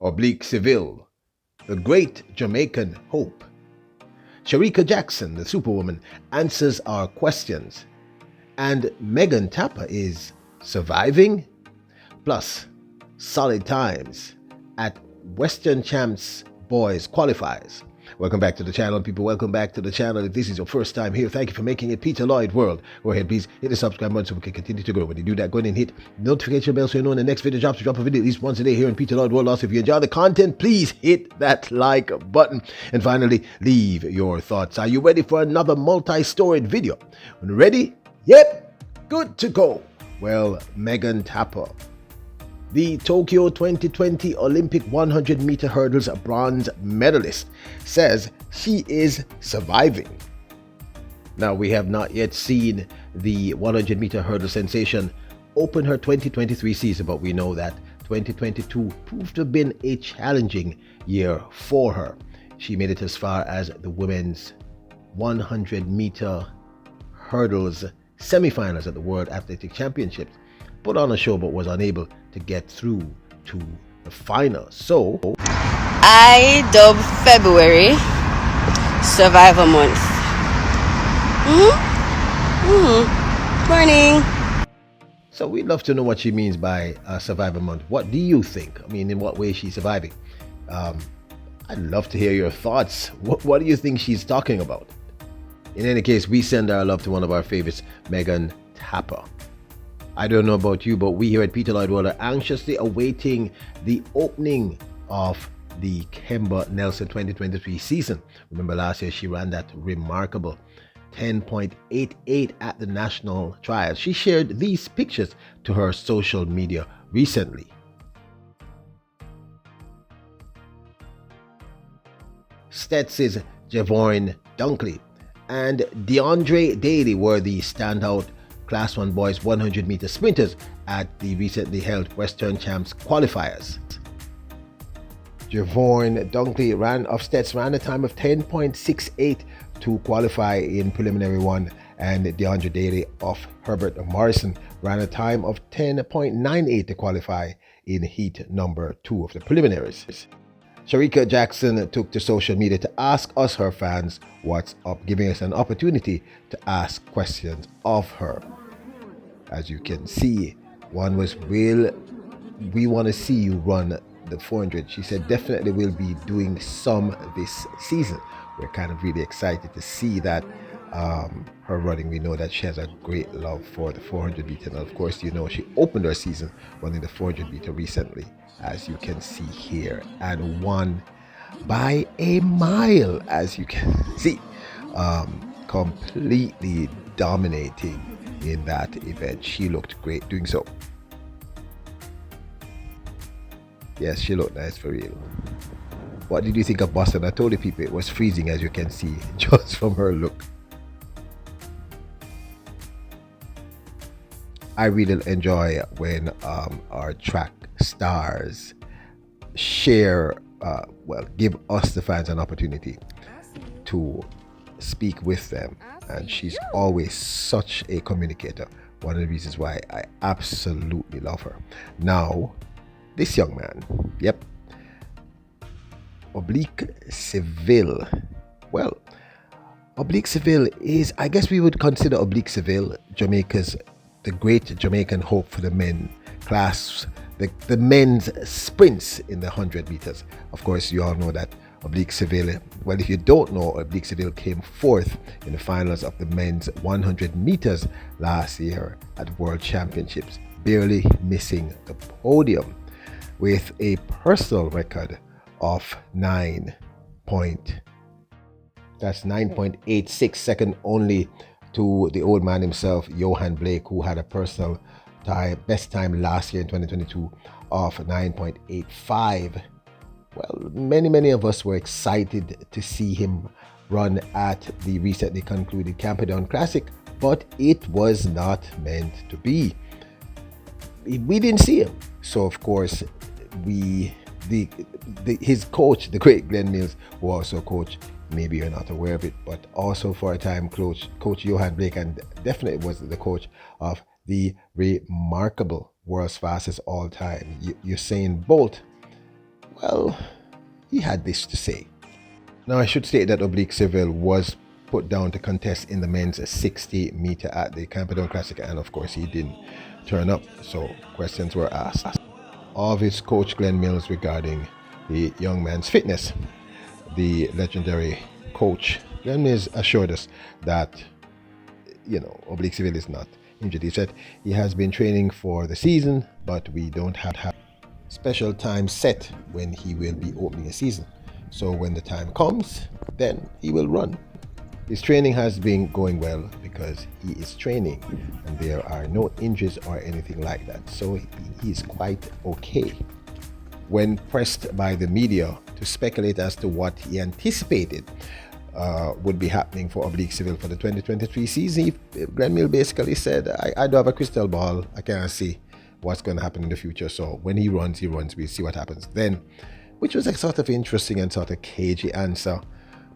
Oblique Seville, the great Jamaican hope. Shericka Jackson, the superwoman, answers our questions. And Megan Tapper is surviving? Plus, solid times at Western Champs Boys Qualifiers. Welcome back to the channel, people. Welcome back to the channel. If this is your first time here, thank you for making it Peter Lloyd World. Go ahead, please hit the subscribe button so we can continue to grow. When you do that, go ahead and hit the notification bell so you know when the next video drops. We drop a video at least once a day here in Peter Lloyd World. Also, if you enjoy the content, please hit that like button. And finally, leave your thoughts. Are you ready for another multi-storied video? When ready? Yep, good to go. Well, Megan Tapper, the Tokyo 2020 Olympic 100-meter hurdles bronze medalist, says she is surviving. Now, we have not yet seen the 100-meter hurdle sensation open her 2023 season, but we know that 2022 proved to have been a challenging year for her. She made it as far as the women's 100-meter hurdles semifinals at the World Athletic Championships, put on a show but was unable to get through to the final. So I dub February Survivor Month. Morning. So we'd love to know what she means by Survivor Month. What do you think? I mean, in what way she's surviving? I'd love to hear your thoughts. What do you think she's talking about? In any case, we send our love to one of our favorites, Megan Tapper. I don't know about you, but we here at Peter Lloyd World are anxiously awaiting the opening of the Kemba Nelson 2023 season. Remember last year she ran that remarkable 10.88 at the national trials. She shared these pictures to her social media recently. Stets's Javon Dunkley and DeAndre Daly were the standout Class 1 boys 100-meter sprinters at the recently held Western Champs qualifiers. Javon Dunkley ran a time of 10.68 to qualify in preliminary 1, and DeAndre Daly of Herbert Morrison ran a time of 10.98 to qualify in heat number 2 of the preliminaries. Shericka Jackson took to social media to ask us, her fans, what's up, giving us an opportunity to ask questions of her. As you can see, one was, we want to see you run the 400. She said definitely will be doing some this season. We're kind of really excited to see that her running. We know that she has a great love for the 400 meter, and of course, you know, she opened her season running the 400 meter recently, as you can see here, and won by a mile, as you can see, completely dominating in that event. She looked great doing so. Yes, she looked nice for real. What did you think of Boston? I told the people it was freezing, as you can see just from her look. I really enjoy when our track stars share, give us the fans an opportunity to speak with them, and she's always such a communicator. One of the reasons why I absolutely love her. Now, this young man, yep, Oblique Seville. Well, Oblique Seville is, I guess we would consider Oblique Seville the great Jamaican hope for the men class, the men's sprints in the 100 meters. Of course, you all know that Oblique Seville, well, if you don't know, Oblique Seville came fourth in the finals of the men's 100 meters last year at World Championships, barely missing the podium with a personal record of 9.86 second only to the old man himself, Johan Blake, who had a personal best time last year in 2022 of 9.85. Well, many of us were excited to see him run at the recently concluded Camperdown Classic, but it was not meant to be. We didn't see him, so of course his coach, the great Glenn Mills, who also coached, maybe you're not aware of it, but also for a time coach Johan Blake, and definitely was the coach of the remarkable world's fastest all time Usain Bolt. well, he had this to say. Now, I should state that Oblique Seville was put down to contest in the men's 60 meter at the Camperdown Classic, and of course, he didn't turn up, so questions were asked of his coach Glenn Mills regarding the young man's fitness. The legendary coach Glenn Mills assured us that, Oblique Seville is not injured. He said he has been training for the season, but we don't have special time set when he will be opening a season. So when the time comes, then he will run. His training has been going well because he is training and there are no injuries or anything like that. So he is quite okay. When pressed by the media to speculate as to what he anticipated would be happening for Oblique Seville for the 2023 season, Glenn Mill basically said, I don't have a crystal ball. I can't see what's going to happen in the future. So when he runs, we'll see what happens then, which was a sort of interesting and sort of cagey answer.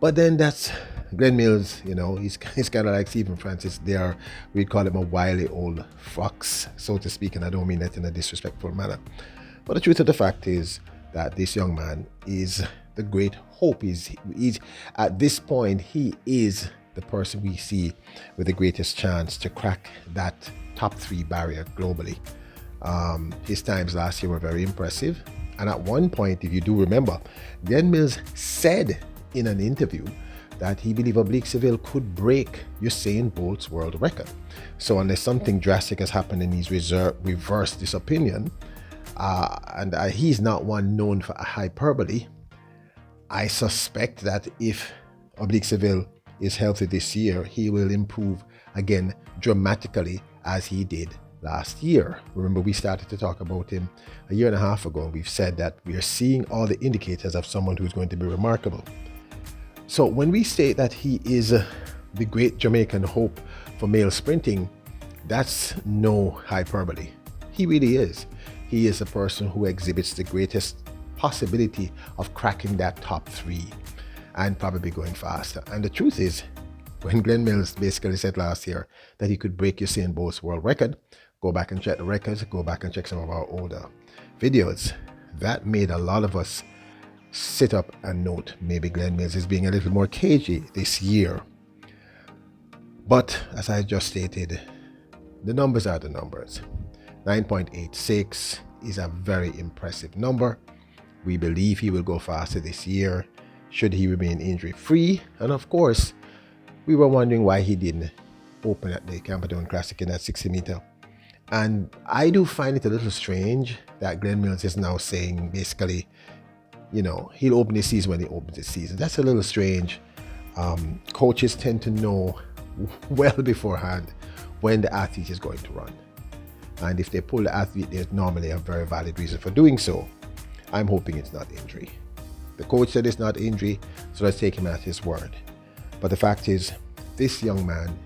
But then that's Glenn Mills, he's kind of like Stephen Francis. We'd call him a wily old fox, so to speak, and I don't mean that in a disrespectful manner. But the truth of the fact is that this young man is the great hope. He's at this point, he is the person we see with the greatest chance to crack that top 3 barrier globally. His times last year were very impressive. And at one point, if you do remember, Glenn Mills said in an interview that he believed Oblique Seville could break Usain Bolt's world record. So unless something drastic has happened and he's reversed this opinion, and he's not one known for hyperbole, I suspect that if Oblique Seville is healthy this year, he will improve again dramatically as he did last year. Remember, we started to talk about him a year and a half ago. We've said that we are seeing all the indicators of someone who's going to be remarkable. So when we say that he is the great Jamaican hope for male sprinting, that's no hyperbole. He really is. He is a person who exhibits the greatest possibility of cracking that top 3 and probably going faster. And the truth is, when Glenn Mills basically said last year that he could break Usain Bolt's world record, go back and check the records, go back and check some of our older videos. That made a lot of us sit up and note maybe Glenn Mills is being a little more cagey this year. But as I just stated, the numbers are the numbers. 9.86 is a very impressive number. We believe he will go faster this year should he remain injury-free. And of course, we were wondering why he didn't open at the Camperdown Classic in that 60 meter. And I do find it a little strange that Glenn Mills is now saying basically, he'll open his season when he opens his season. That's a little strange. Coaches tend to know well beforehand when the athlete is going to run. And if they pull the athlete, there's normally a very valid reason for doing so. I'm hoping it's not injury. The coach said it's not injury, so let's take him at his word. But the fact is, this young man,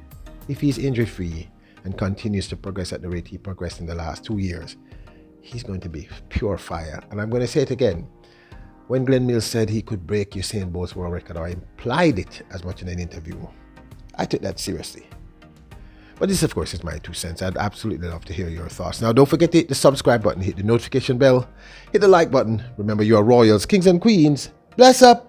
if he's injury-free and continues to progress at the rate he progressed in the last 2 years, he's going to be pure fire. And I'm going to say it again. When Glenn Mills said he could break Usain Bolt's world record, or implied it as much in an interview, I took that seriously. But this, of course, is my 2 cents. I'd absolutely love to hear your thoughts. Now, don't forget to hit the subscribe button, hit the notification bell, hit the like button. Remember, you are royals, kings and queens. Bless up!